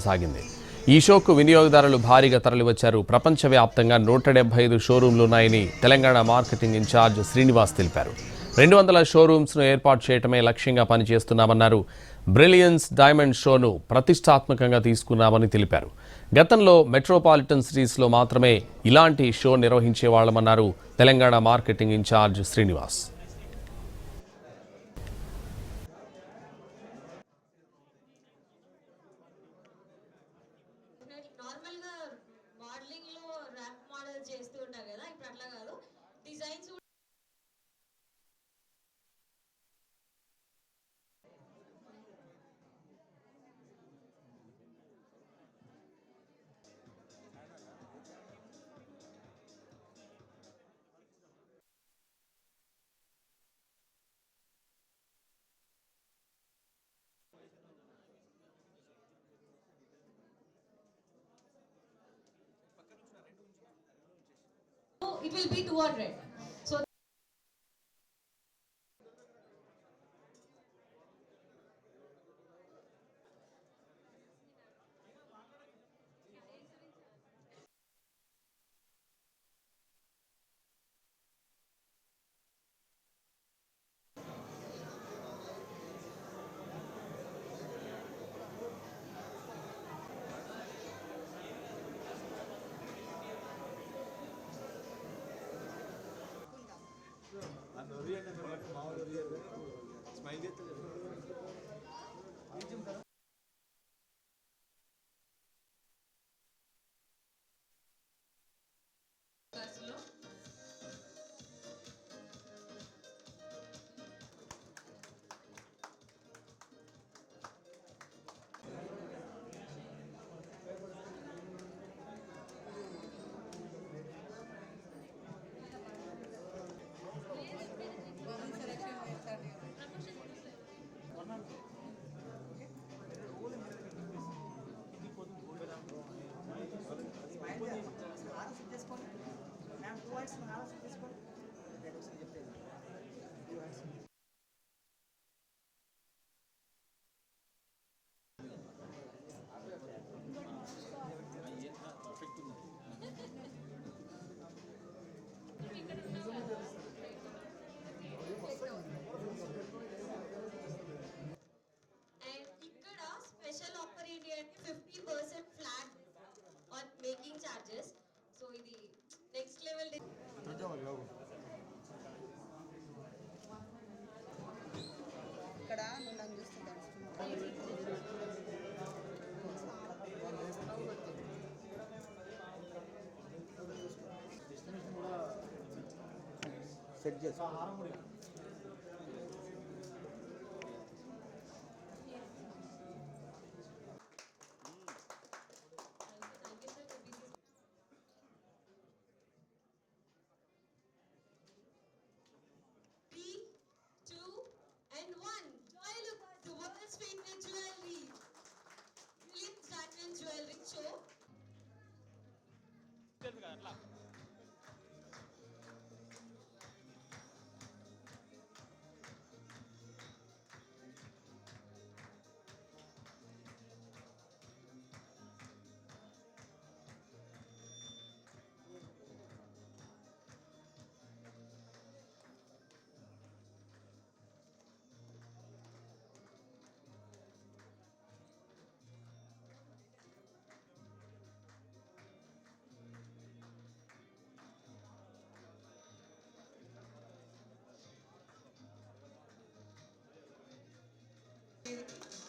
సాగింది. ఈ షోకు వినియోగదారులు భారీగా తరలివచ్చారు. ప్రపంచవ్యాప్తంగా 175 షోరూంలు ఉన్నాయని తెలంగాణ మార్కెటింగ్ ఇన్ఛార్జ్ శ్రీనివాస్ తెలిపారు. 200 షోరూమ్స్ను ఏర్పాటు చేయటమే లక్ష్యంగా పనిచేస్తున్నామన్నారు. బ్రిలియన్స్ డైమండ్ షోను ప్రతిష్టాత్మకంగా తీసుకున్నామని తెలిపారు. గతంలో మెట్రోపాలిటన్ సిటీస్లో మాత్రమే ఇలాంటి షో నిర్వహించేవాళ్లమన్నారు తెలంగాణ మార్కెటింగ్ ఇన్ఛార్జ్ శ్రీనివాస్. నార్మల్గా మోడలింగ్ లో ర్యాంప్ మోడల్ చేస్తూ ఉంటారు కదా, ఇప్పుడు అట్లా కాదు. Designs it will be 200. So special offer ఏంటి అంటే 50% flat on making charges. So ఇది next level ఇక్కడ నన్ను చూస్తున్నాను సెట్ చేస్తా. jewelry show.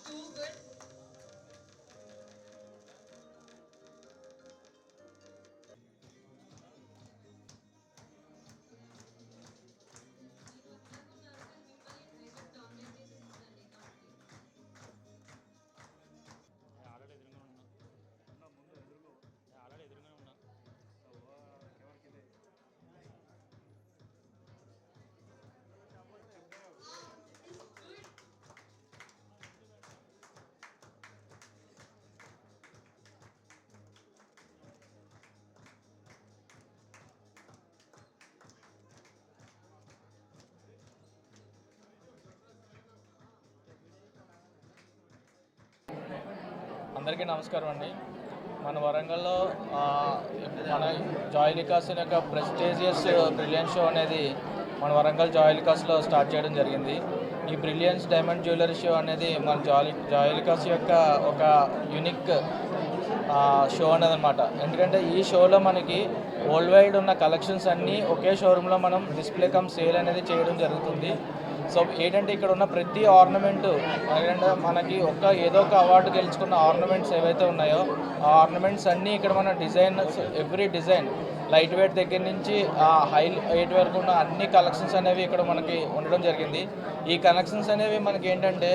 Too good. అందరికీ నమస్కారం అండి. మన వరంగల్లో మన జాయిలికాస్ యొక్క ప్రెస్టీజియస్ బ్రిలియన్స్ షో అనేది మన వరంగల్ జాయిలికాస్లో స్టార్ట్ చేయడం జరిగింది. ఈ బ్రిలియన్స్ డైమండ్ జ్యువెలరీ షో అనేది మన జాయిలికాస్ యొక్క ఒక యూనిక్ షో అనేది అనమాట. ఎందుకంటే ఈ షోలో మనకి వరల్డ్ వైడ్ ఉన్న కలెక్షన్స్ అన్నీ ఒకే షోరూంలో మనం డిస్ప్లే కమ్ సేల్ అనేది చేయడం జరుగుతుంది. సో ఏంటంటే ఇక్కడ ఉన్న ప్రతి ఆర్నమెంటు ఏంటంటే మనకి ఏదో ఒక అవార్డు గెలుచుకున్న ఆర్నమెంట్స్ ఏవైతే ఉన్నాయో ఆ ఆర్నమెంట్స్ అన్నీ ఇక్కడ మన ఎవ్రీ డిజైన్ లైట్ వెయిట్ దగ్గర నుంచి హై వెయిట్ వరకు ఉన్న అన్ని కలెక్షన్స్ అనేవి ఇక్కడ మనకి ఉండడం జరిగింది. ఈ కలెక్షన్స్ అనేవి మనకి ఏంటంటే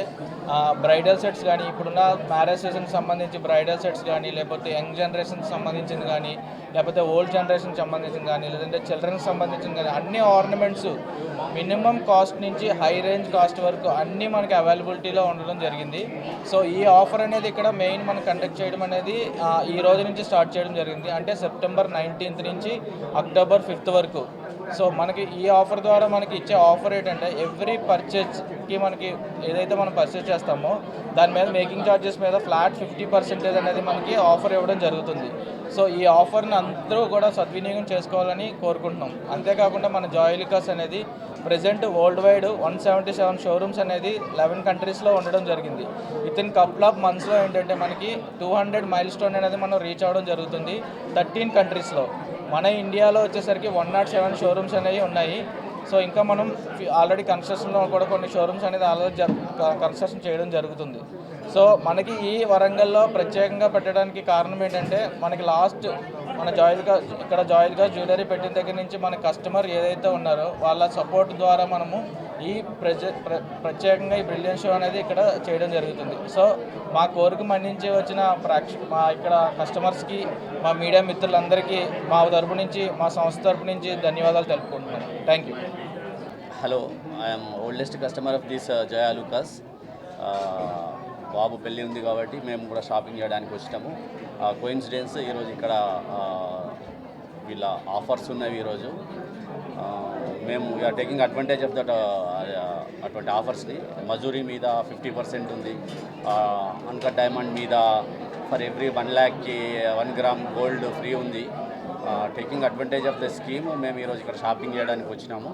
బ్రైడల్ సెట్స్ కానీ, ఇప్పుడున్న మ్యారేజ్ సీజన్కి సంబంధించి బ్రైడల్ సెట్స్ కానీ, లేకపోతే యంగ్ జనరేషన్కి సంబంధించింది కానీ, లేకపోతే ఓల్డ్ జనరేషన్కి సంబంధించింది కానీ, లేదంటే చిల్డ్రన్కి సంబంధించింది కానీ అన్ని ఆర్నమెంట్స్ మినిమం కాస్ట్ నుంచి హై రేంజ్ కాస్ట్ వరకు అన్నీ మనకి అవైలబిలిటీలో ఉండడం జరిగింది. సో ఈ ఆఫర్ అనేది ఇక్కడ మెయిన్ మనం కండక్ట్ చేయడం అనేది ఈ రోజు నుంచి స్టార్ట్ చేయడం జరిగింది. అంటే సెప్టెంబర్ 19th నుంచి అక్టోబర్ 5th వరకు. సో మనకి ఈ ఆఫర్ ద్వారా మనకి ఇచ్చే ఆఫర్ ఏంటంటే ఎవ్రీ పర్చేజ్కి మనకి ఏదైతే మనం పర్చేజ్ చేస్తామో దాని మీద మేకింగ్ ఛార్జెస్ మీద ఫ్లాట్ 50% అనేది మనకి ఆఫర్ ఇవ్వడం జరుగుతుంది. సో ఈ ఆఫర్ని అందరూ కూడా సద్వినియోగం చేసుకోవాలని కోరుకుంటున్నాం. అంతేకాకుండా మన జాయిలికాస్ అనేది ప్రజెంట్ వరల్డ్ వైడ్ 177 షోరూమ్స్ అనేది 11 కంట్రీస్లో ఉండడం జరిగింది. వితిన్ కపుల్ ఆఫ్ మంత్స్లో ఏంటంటే మనకి 200 మైల్ స్టోన్ అనేది మనం రీచ్ అవ్వడం జరుగుతుంది 13 కంట్రీస్లో. మన ఇండియాలో వచ్చేసరికి 107 షోరూమ్స్ అనేవి ఉన్నాయి. సో ఇంకా మనం ఆల్రెడీ కన్స్ట్రక్షన్లో కూడా కొన్ని షోరూమ్స్ అనేది ఆల్రెడీ కన్స్ట్రక్షన్ చేయడం జరుగుతుంది. సో మనకి ఈ వరంగల్లో ప్రత్యేకంగా పెట్టడానికి కారణం ఏంటంటే మనకి లాస్ట్ మన జాయిలికాస్ జ్యువెలరీ పెట్టిన దగ్గర నుంచి మన కస్టమర్ ఏదైతే ఉన్నారో వాళ్ళ సపోర్ట్ ద్వారా మనము ఈ ప్రత్యేకంగా ఈ బ్రిలియన్స్ షో అనేది ఇక్కడ చేయడం జరుగుతుంది. సో మా కోరిక మన్నించి వచ్చిన మా ఇక్కడ కస్టమర్స్కి, మా మీడియా మిత్రులందరికీ మా తరపు నుంచి, మా సంస్థ తరపు నుంచి ధన్యవాదాలు తెలుపుకుంటున్నాను. Thank you. Hello, I'm oldest customer of this Joyalukkas. బాబు పెళ్ళి ఉంది కాబట్టి మేము కూడా షాపింగ్ చేయడానికి వచ్చాము. కోయిన్సిడెన్స్ ఈరోజు ఇక్కడ వీళ్ళ ఆఫర్స్ ఉన్నవి. ఈరోజు మేము we're taking advantage of that అటువంటి ఆఫర్స్ని. మజూరీ మీద 50% ఉంది. అన్కట్ డైమండ్ మీద ఫర్ ఎవ్రీ 1 lakhకి 1 gram గోల్డ్ ఫ్రీ ఉంది. Taking advantage of the scheme మేము ఈరోజు ఇక్కడ షాపింగ్ చేయడానికి వచ్చినాము.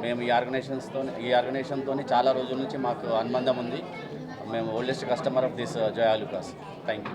మేము ఈ ఆర్గనైజేషన్తో చాలా రోజుల నుంచి మాకు అనుబంధం ఉంది. మేము oldest customer of this Joyalukkas. Thank you.